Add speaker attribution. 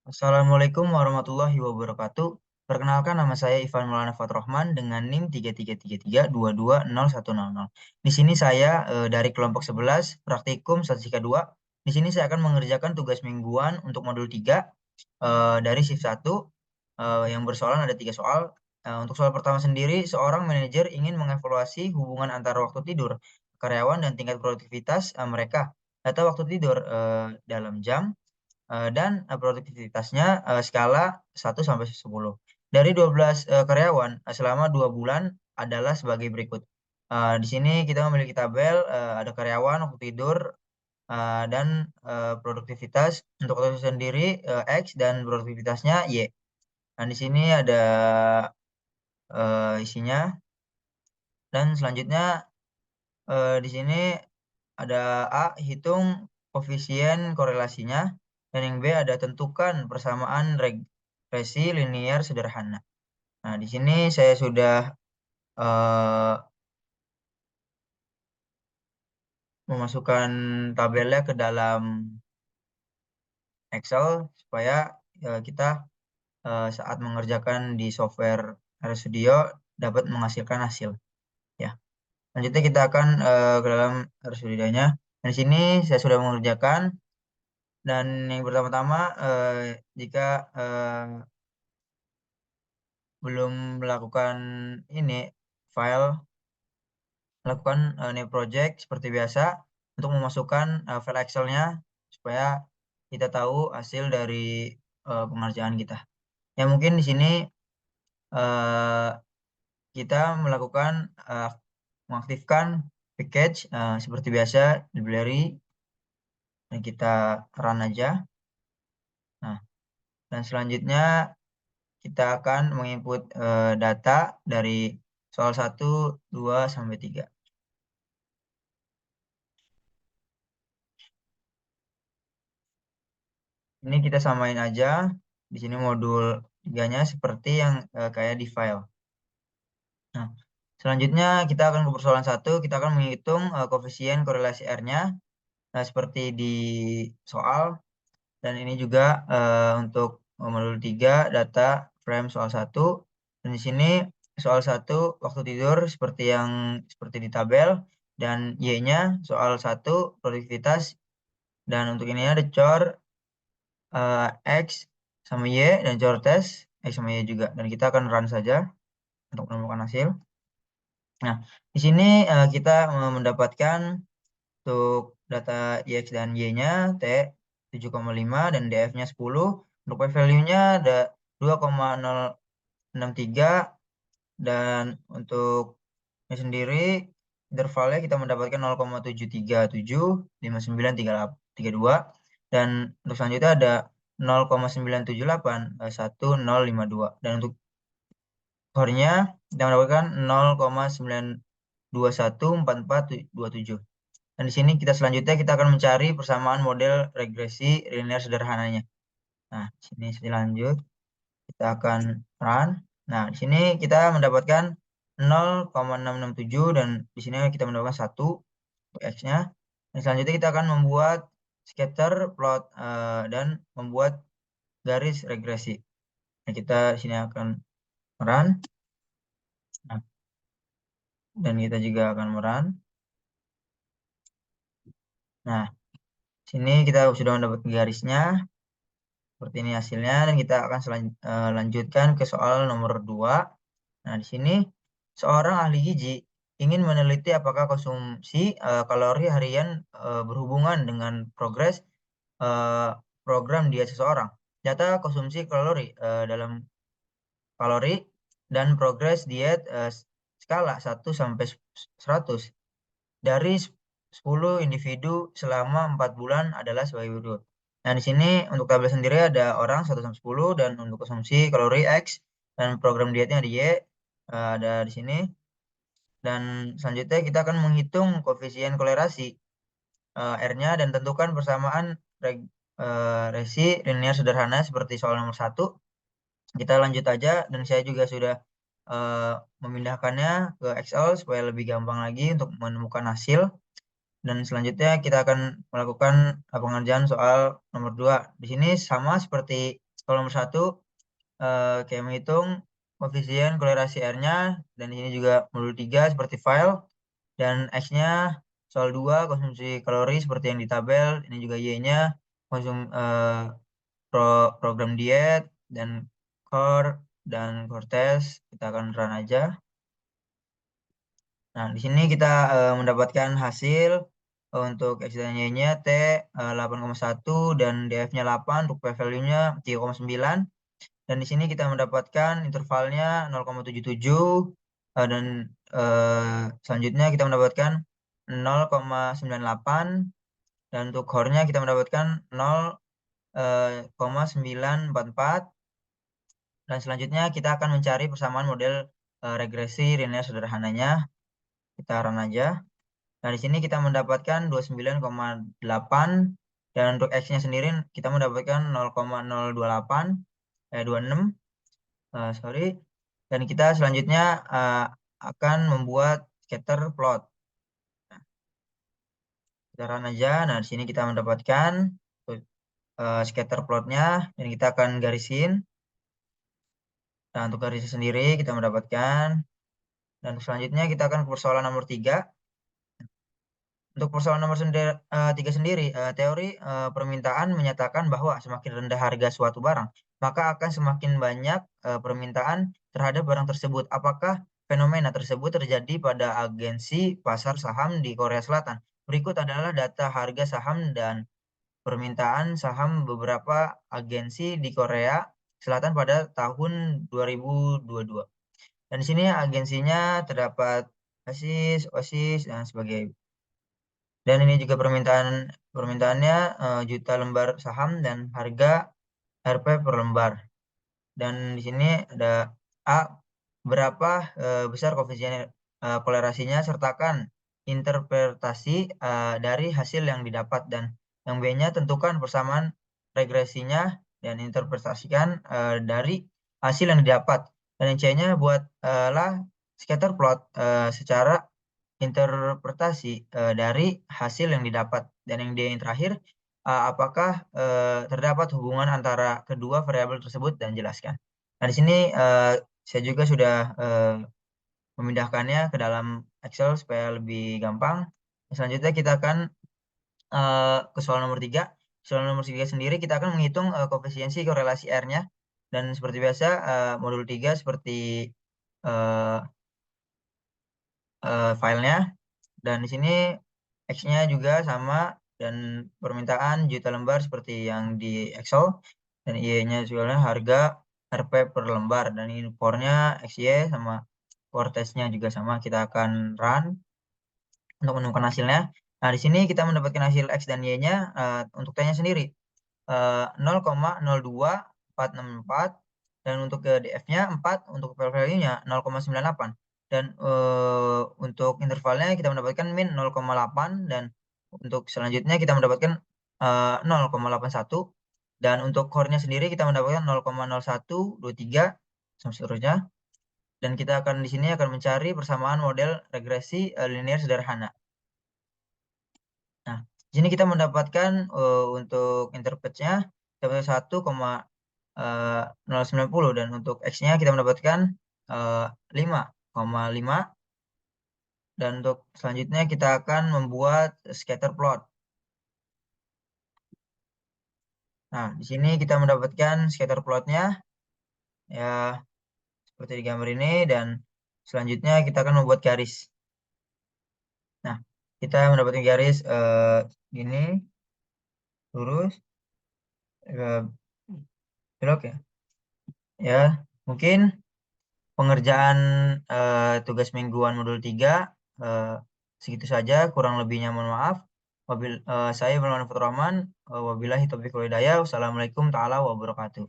Speaker 1: Assalamualaikum warahmatullahi wabarakatuh. Perkenalkan, nama saya Ivan Maulana Fathrohman dengan NIM 3333220100. Di sini saya dari kelompok 11 praktikum statistika 2. Di sini saya akan mengerjakan tugas mingguan untuk modul 3 dari shift 1 yang bersoalan ada 3 soal. Untuk soal pertama sendiri, seorang manajer ingin mengevaluasi hubungan antara waktu tidur karyawan dan tingkat produktivitas mereka. Data waktu tidur dalam jam dan produktivitasnya skala 1 sampai 10. Dari 12 karyawan selama 2 bulan adalah sebagai berikut. Di sini kita memiliki tabel, ada karyawan, waktu tidur, dan produktivitas. Untuk waktu sendiri X dan produktivitasnya Y. Nah, di sini ada isinya. Dan selanjutnya di sini ada A, hitung koefisien korelasinya, dan yang B ada tentukan persamaan regresi linear sederhana. Nah, di sini saya sudah eh, memasukkan tabelnya ke dalam Excel supaya kita saat mengerjakan di software RStudio dapat menghasilkan hasil. Ya, selanjutnya kita akan ke dalam RStudio-nya. Dan di sini saya sudah mengerjakan. Dan yang pertama-tama, jika belum melakukan ini file, lakukan new project seperti biasa untuk memasukkan file Excel-nya supaya kita tahu hasil dari pengerjaan kita. Ya, mungkin di sini eh, kita melakukan mengaktifkan package seperti biasa library, dan kita run aja. Nah, dan selanjutnya kita akan menginput data dari soal 1, 2, sampai 3. Ini kita samain aja. Di sini modul 3-nya seperti yang kayak di file. Nah, selanjutnya kita akan ke persoalan 1. Kita akan menghitung koefisien korelasi R-nya. Nah, seperti di soal. Dan ini juga untuk modul 3 data frame soal 1. Dan di sini soal 1 waktu tidur seperti di tabel, dan Y-nya soal 1 produktivitas, dan untuk ini ada cor X sama Y dan cor tes X sama Y juga, dan kita akan run saja untuk menemukan hasil. Nah, di sini kita mendapatkan untuk data YX dan Y-nya T 7,5 dan DF-nya 10. Untuk P-value-nya ada 2,063, dan untuk ini sendiri intervalnya kita mendapatkan 0,7375932, dan untuk selanjutnya ada 0,9781052, dan untuk core-nya kita mendapatkan 0,9214427. Dan di sini kita selanjutnya kita akan mencari persamaan model regresi linear sederhananya. Nah, di sini saya lanjut. Kita akan run. Nah, di sini kita mendapatkan 0,667, dan di sini kita mendapatkan 1 untuk X-nya. Dan selanjutnya kita akan membuat scatter plot dan membuat garis regresi. Nah, kita di sini akan run. Nah, dan kita juga akan run. Nah, sini kita sudah mendapat garisnya. Seperti ini hasilnya, dan kita akan lanjutkan ke soal nomor 2. Nah, di sini seorang ahli gizi ingin meneliti apakah konsumsi kalori harian berhubungan dengan progres eh, program diet seseorang. Data konsumsi kalori dalam kalori dan progres diet skala 1 sampai 100 dari 10 individu selama 4 bulan adalah sebagai berikut. Nah, di sini untuk tabel sendiri ada orang 1 sampai 10, dan untuk konsumsi kalori X dan program dietnya ada Y, ada di sini. Dan selanjutnya kita akan menghitung koefisien kolerasi R-nya dan tentukan persamaan resi linear sederhana seperti soal nomor 1. Kita lanjut aja, dan saya juga sudah memindahkannya ke Excel supaya lebih gampang lagi untuk menemukan hasil. Dan selanjutnya kita akan melakukan pengerjaan soal nomor 2. Di sini sama seperti Kalau nomor 1 kayak menghitung koefisien kolerasi R-nya, dan di sini juga modul 3 seperti file, dan X-nya soal 2 konsumsi kalori seperti yang di tabel, ini juga Y-nya program diet dan core dan core test. Kita akan run aja. Nah, di sini kita mendapatkan hasil untuk X dan Y-nya T 8,1 dan DF-nya 8, untuk P-value-nya 3,9. Dan di sini kita mendapatkan intervalnya 0,77 dan selanjutnya kita mendapatkan 0,98, dan untuk core-nya kita mendapatkan 0,944. Dan selanjutnya kita akan mencari persamaan model regresi linear sederhananya. Kita run aja. Nah, di sini kita mendapatkan 29,8, dan untuk X-nya sendiri kita mendapatkan 0,028 26, sorry. Dan kita selanjutnya akan membuat scatter plot. Nah, kita run aja. Nah, di sini kita mendapatkan scatter plotnya, dan kita akan garisin. Nah, untuk garisnya sendiri kita mendapatkan. Dan selanjutnya kita akan ke persoalan nomor 3. Untuk persoalan nomor 3 sendiri, teori permintaan menyatakan bahwa semakin rendah harga suatu barang, maka akan semakin banyak permintaan terhadap barang tersebut. Apakah fenomena tersebut terjadi pada agensi pasar saham di Korea Selatan? Berikut adalah data harga saham dan permintaan saham beberapa agensi di Korea Selatan pada tahun 2022. Dan di sini agensinya terdapat ASIS, OSIS, dan sebagainya. Dan ini juga permintaannya juta lembar saham dan harga RP per lembar. Dan di sini ada A, berapa besar koefisien kolerasinya, sertakan interpretasi dari hasil yang didapat, dan yang B-nya tentukan persamaan regresinya dan interpretasikan dari hasil yang didapat. Dan yang C-nya buatlah scatter plot secara interpretasi dari hasil yang didapat. Dan yang D yang terakhir, apakah terdapat hubungan antara kedua variabel tersebut, dan jelaskan. Nah, di sini saya juga sudah memindahkannya ke dalam Excel supaya lebih gampang. Selanjutnya kita akan ke soal nomor 3. Soal nomor 3 sendiri kita akan menghitung koefisiensi korelasi R-nya. Dan seperti biasa, modul 3 seperti uh, filenya. Dan di sini X-nya juga sama, dan permintaan juta lembar seperti yang di Excel. Dan Y-nya juga harga RP per lembar. Dan ini core-nya XY sama core test-nya juga sama. Kita akan run untuk menemukan hasilnya. Nah, di sini kita mendapatkan hasil X dan Y-nya untuk T-nya sendiri 0,02464, dan untuk ke DF-nya 4, untuk value-nya 0,98. Dan untuk intervalnya kita mendapatkan min 0,8, dan untuk selanjutnya kita mendapatkan 0,81, dan untuk core-nya sendiri kita mendapatkan 0,0123 sampai seterusnya. Dan kita akan di sini akan mencari persamaan model regresi linear sederhana. Nah, di sini kita mendapatkan untuk interpretnya dapat 1,090, dan untuk X-nya kita mendapatkan 5,5. Dan untuk selanjutnya kita akan membuat scatter plot. Nah, di sini kita mendapatkan scatter plotnya ya seperti di gambar ini, dan selanjutnya kita akan membuat garis. Nah, kita mendapatkan garis gini, lurus, belok ya. Ya, mungkin pengerjaan tugas mingguan modul 3 segitu saja, kurang lebihnya mohon maaf. Saya Maulana Fatur Rahman, wabillahi taufiq wal hidayah. Wassalamualaikum taala wabarakatuh.